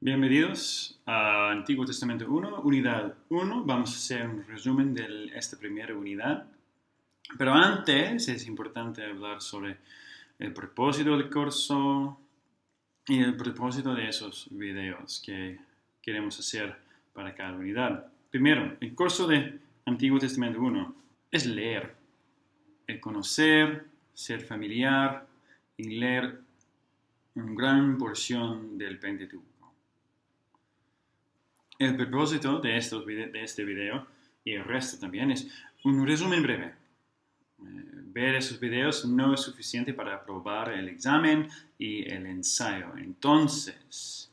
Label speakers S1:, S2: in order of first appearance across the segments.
S1: Bienvenidos a Antiguo Testamento 1, unidad 1. Vamos a hacer un resumen de esta primera unidad. Pero antes es importante hablar sobre el propósito del curso y el propósito de esos videos que queremos hacer para cada unidad. Primero, el curso de Antiguo Testamento 1 es leer, el conocer, ser familiar y leer una gran porción del Pentateuco. El propósito de este video y el resto también es un resumen breve. Ver esos videos no es suficiente para aprobar el examen y el ensayo. Entonces,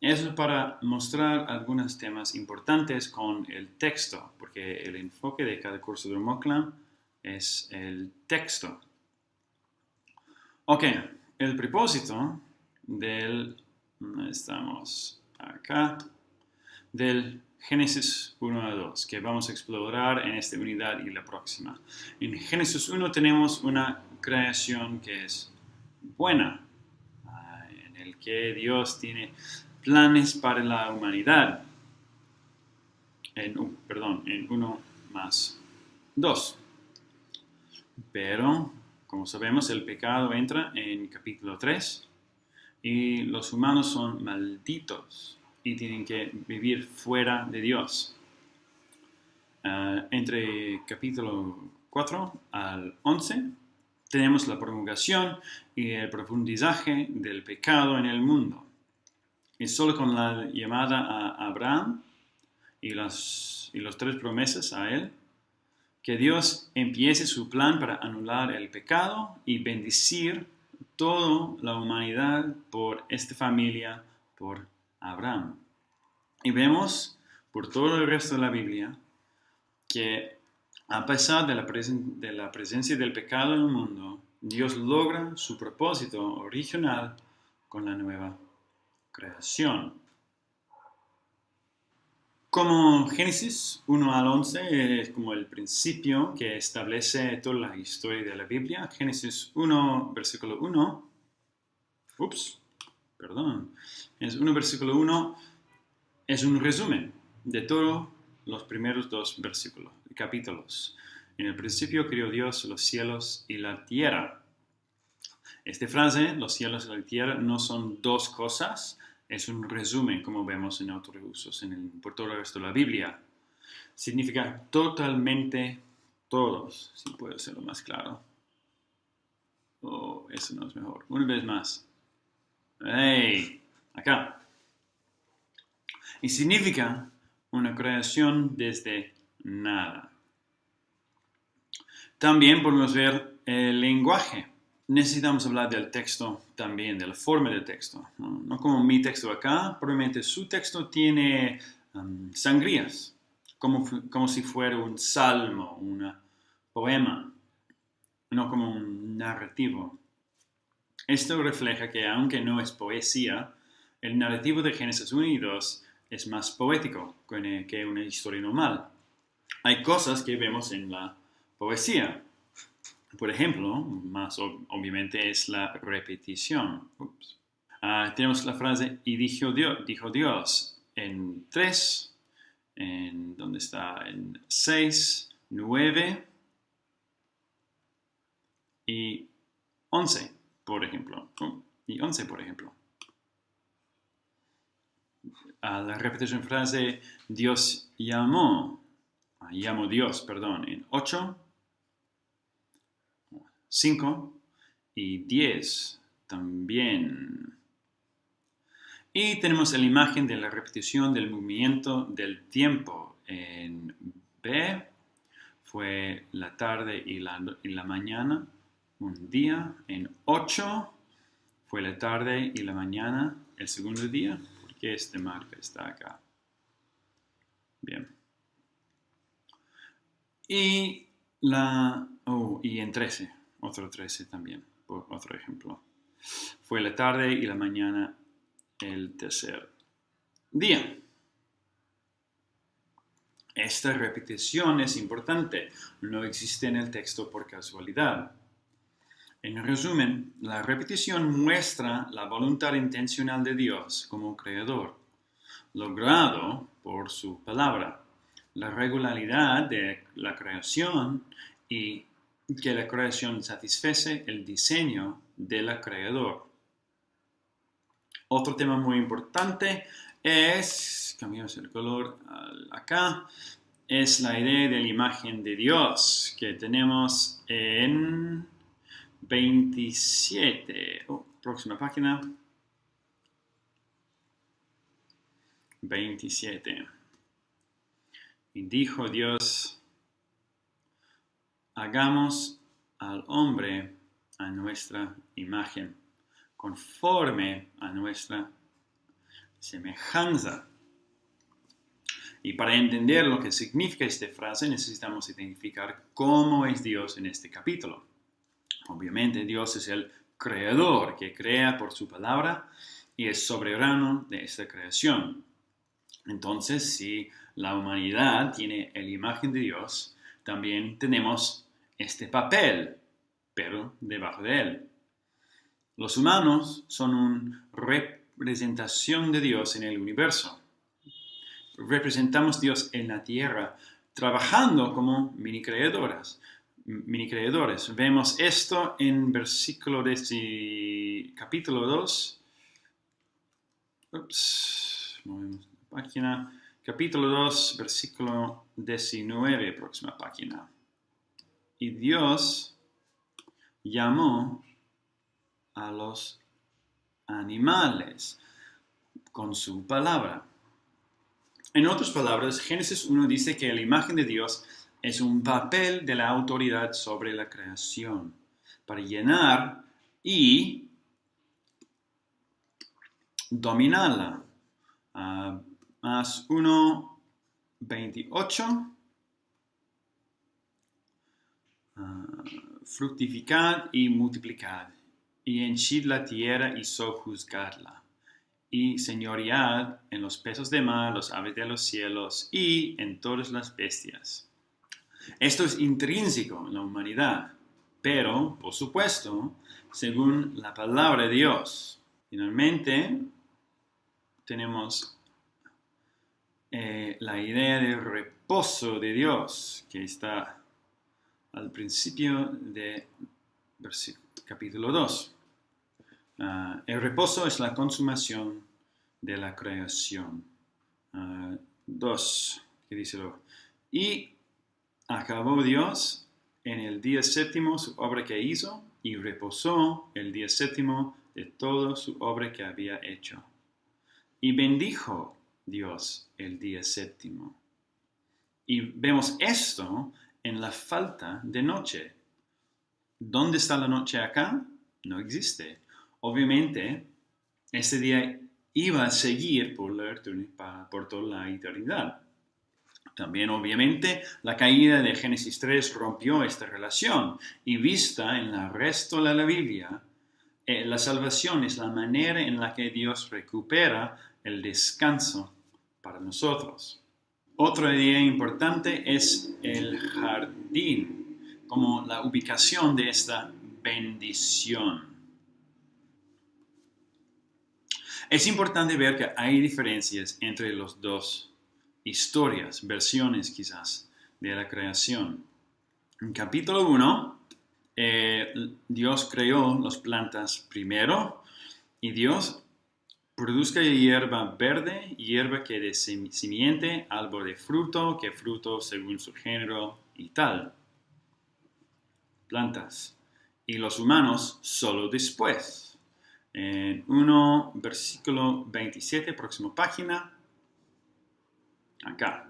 S1: eso es para mostrar algunos temas importantes con el texto, porque el enfoque de cada curso de Moklam es el texto. Ok, el propósito estamos acá, del Génesis 1 a 2, que vamos a explorar en esta unidad y la próxima. En Génesis 1 tenemos una creación que es buena, en el que Dios tiene planes para la humanidad. En 1 más 2. Pero, como sabemos, el pecado entra en capítulo 3 y los humanos son malditos y tienen que vivir fuera de Dios. Entre capítulo 4 al 11 tenemos la promulgación y el profundizaje del pecado en el mundo. Y solo con la llamada a Abraham y las 3 promesas a él, que Dios empiece su plan para anular el pecado y bendecir toda la humanidad por esta familia, por Abraham. Y vemos por todo el resto de la Biblia que a pesar de la presencia del pecado en el mundo, Dios logra su propósito original con la nueva creación. Como Génesis 1 al 11 es como el principio que establece toda la historia de la Biblia. Génesis 1, versículo 1. Es 1, versículo 1. Es un resumen de todos los primeros 2 capítulos. En el principio creó Dios los cielos y la tierra. Esta frase, los cielos y la tierra, no son 2 cosas, es un resumen, como vemos en otros usos por todo el resto de la Biblia. Significa totalmente todos, si puedo hacerlo más claro. Eso no es mejor. Una vez más. Acá. Y significa una creación desde nada. También podemos ver el lenguaje. Necesitamos hablar del texto también, de la forma del texto. No como mi texto acá, probablemente su texto tiene sangrías, como si fuera un salmo, un poema, no como un narrativo. Esto refleja que aunque no es poesía, el narrativo de Génesis 1 y 2 es más poético que una historia normal. Hay cosas que vemos en la poesía. Por ejemplo, más obviamente es la repetición. Tenemos la frase, y dijo Dios, en 3, ¿dónde está? En 6, 9 y 11, por ejemplo. Y 11, por ejemplo. La repetición frase, Dios llamó Dios, en 8, 5 y 10 también. Y tenemos la imagen de la repetición del movimiento del tiempo. En B fue la tarde y la mañana, un día. En 8 fue la tarde y la mañana, el segundo día. ¿Por qué este marca está acá? Bien. Y en 13, otro 13 también, por otro ejemplo. Fue la tarde y la mañana el tercer día. Esta repetición es importante, no existe en el texto por casualidad. En resumen, la repetición muestra la voluntad intencional de Dios como creador, logrado por su palabra, la regularidad de la creación y que la creación satisface el diseño del creador. Otro tema muy importante es, cambiamos el color acá, es la idea de la imagen de Dios que tenemos en 27. Próxima página. 27. Y dijo Dios, hagamos al hombre a nuestra imagen, conforme a nuestra semejanza. Y para entender lo que significa esta frase, necesitamos identificar cómo es Dios en este capítulo. Obviamente, Dios es el creador que crea por su palabra y es soberano de esta creación. Entonces, si la humanidad tiene la imagen de Dios, también tenemos este papel, pero debajo de él. Los humanos son una representación de Dios en el universo. Representamos a Dios en la tierra, trabajando como mini creadores. Vemos esto en versículo de capítulo 2. Movemos la página. Capítulo 2, versículo 19, próxima página. Y Dios llamó a los animales con su palabra. En otras palabras, Génesis 1 dice que la imagen de Dios es un papel de la autoridad sobre la creación para llenar y dominarla. Más 1, 28. Fructificad y multiplicad, y henchid la tierra y sojuzgadla, y señoread en los peces de mar, los aves de los cielos, y en todas las bestias. Esto es intrínseco en la humanidad, pero, por supuesto, según la palabra de Dios. Finalmente, tenemos la idea de reposo de Dios, que está al principio de capítulo 2. El reposo es la consumación de la creación. 2, que dice luego. Y acabó Dios en el día séptimo su obra que hizo, y reposó el día séptimo de toda su obra que había hecho. Y bendijo Dios el día séptimo. Y vemos esto en la falta de noche. ¿Dónde está la noche acá? No existe. Obviamente, este día iba a seguir por toda la eternidad. También, obviamente, la caída de Génesis 3 rompió esta relación. Y vista en el resto de la Biblia, la salvación es la manera en la que Dios recupera el descanso para nosotros. Otra idea importante es el jardín, como la ubicación de esta bendición. Es importante ver que hay diferencias entre las dos historias, versiones quizás, de la creación. En capítulo 1, Dios creó las plantas primero y Dios produzca hierba verde, hierba que de simiente, árbol de fruto, que fruto según su género y tal. Plantas. Y los humanos solo después. En 1, versículo 27, próxima página. Acá.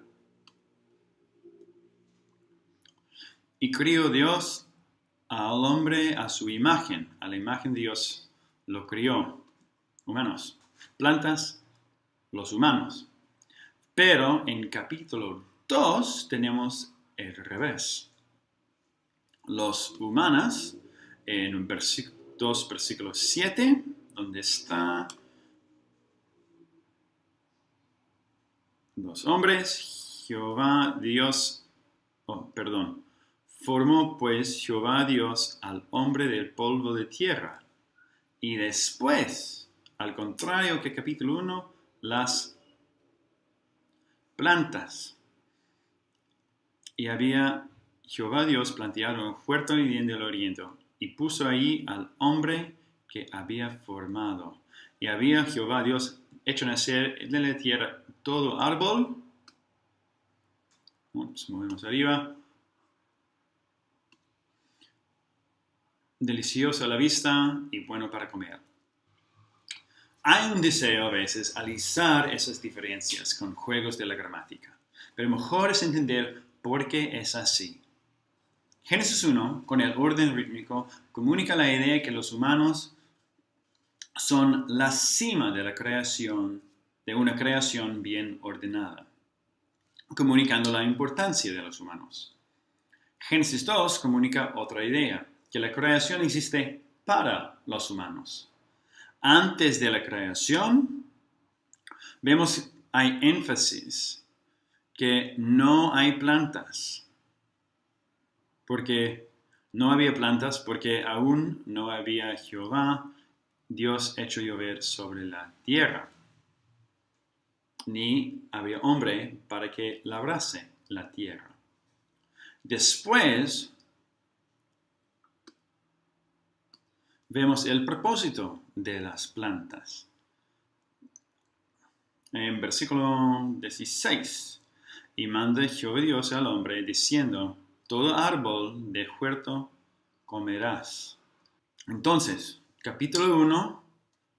S1: Y crió Dios al hombre a su imagen. A la imagen de Dios lo crió. Humanos. Plantas, los humanos. Pero en capítulo 2 tenemos el revés. Los humanos, en 2, versículo 7, donde está los hombres, Jehová Dios, Formó pues Jehová Dios al hombre del polvo de tierra. Y después, al contrario que capítulo 1, las plantas. Y había Jehová Dios planteado un huerto en Edén del oriente, y puso ahí al hombre que había formado. Y había Jehová Dios hecho nacer de la tierra todo árbol. Nos movemos arriba. Delicioso a la vista y bueno para comer. Hay un deseo a veces alisar esas diferencias con juegos de la gramática, pero mejor es entender por qué es así. Génesis 1, con el orden rítmico, comunica la idea que los humanos son la cima de la creación, de una creación bien ordenada, comunicando la importancia de los humanos. Génesis 2 comunica otra idea, que la creación existe para los humanos. Antes de la creación, vemos hay énfasis que no hay plantas, porque no había plantas, porque aún no había Jehová, Dios hecho llover sobre la tierra, ni había hombre para que labrase la tierra. Después, vemos el propósito de las plantas. En versículo 16, y manda Jehová Dios al hombre diciendo, todo árbol de huerto comerás. Entonces, capítulo 1,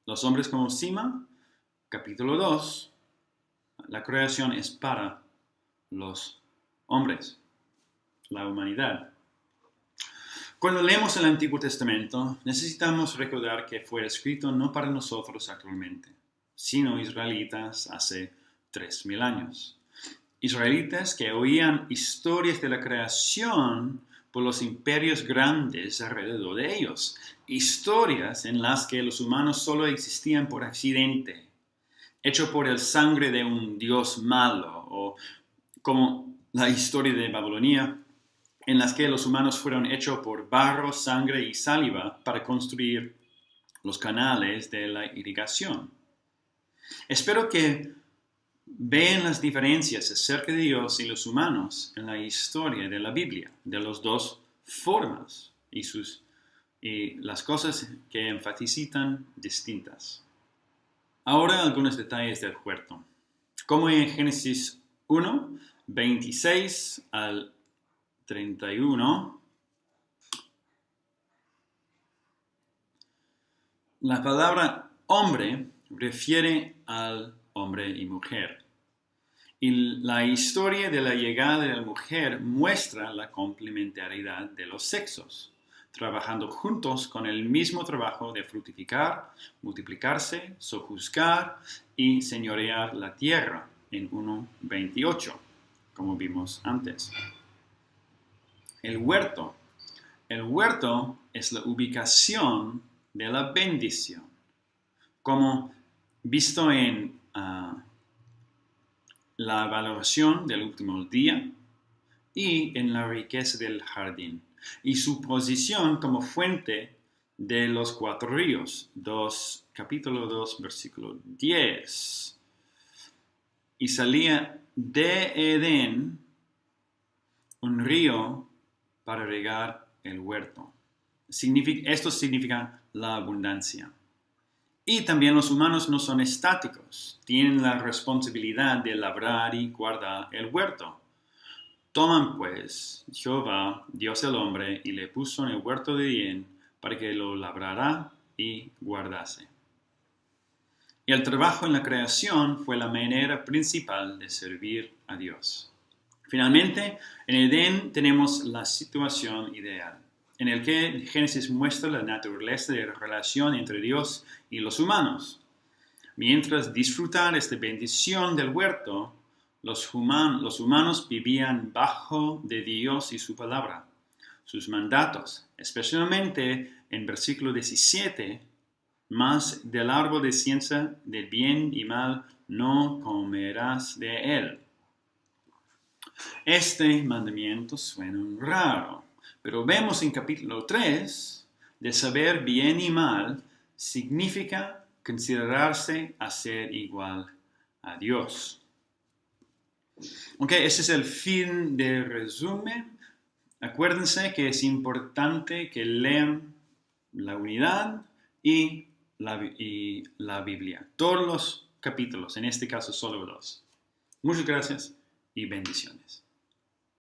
S1: los hombres como cima. Capítulo 2, la creación es para los hombres, la humanidad. Cuando leemos el Antiguo Testamento, necesitamos recordar que fue escrito no para nosotros actualmente, sino israelitas hace 3000 años. Israelitas que oían historias de la creación por los imperios grandes alrededor de ellos. Historias en las que los humanos solo existían por accidente, hecho por el sangre de un dios malo, o como la historia de Babilonia, en las que los humanos fueron hechos por barro, sangre y saliva para construir los canales de la irrigación. Espero que vean las diferencias acerca de Dios y los humanos en la historia de la Biblia, de las dos formas y las cosas que enfatizan distintas. Ahora algunos detalles del huerto. Como en Génesis 1, 26 al 31, la palabra hombre refiere al hombre y mujer. Y la historia de la llegada de la mujer muestra la complementariedad de los sexos, trabajando juntos con el mismo trabajo de fructificar, multiplicarse, sojuzgar y señorear la tierra en 1:28, como vimos antes. El huerto. El huerto es la ubicación de la bendición, como visto en la valoración del último día y en la riqueza del jardín, y su posición como fuente de los 4 ríos, capítulo 2, versículo 10. Y salía de Edén un río para regar el huerto. Esto significa la abundancia. Y también los humanos no son estáticos, tienen la responsabilidad de labrar y guardar el huerto. Toman pues Jehová, Dios el hombre, y le puso en el huerto de Edén para que lo labrara y guardase. Y el trabajo en la creación fue la manera principal de servir a Dios. Finalmente, en Edén tenemos la situación ideal, en el que Génesis muestra la naturaleza de la relación entre Dios y los humanos. Mientras disfrutar esta bendición del huerto, los humanos vivían bajo de Dios y su palabra, sus mandatos, especialmente en versículo 17, mas del árbol de ciencia del bien y mal no comerás de él. Este mandamiento suena raro, Pero vemos en capítulo 3, de saber bien y mal, significa considerarse a ser igual a Dios. Ok, ese es el fin del resumen. Acuérdense que es importante que lean la unidad y la Biblia. Todos los capítulos, en este caso solo 2. Muchas gracias y bendiciones.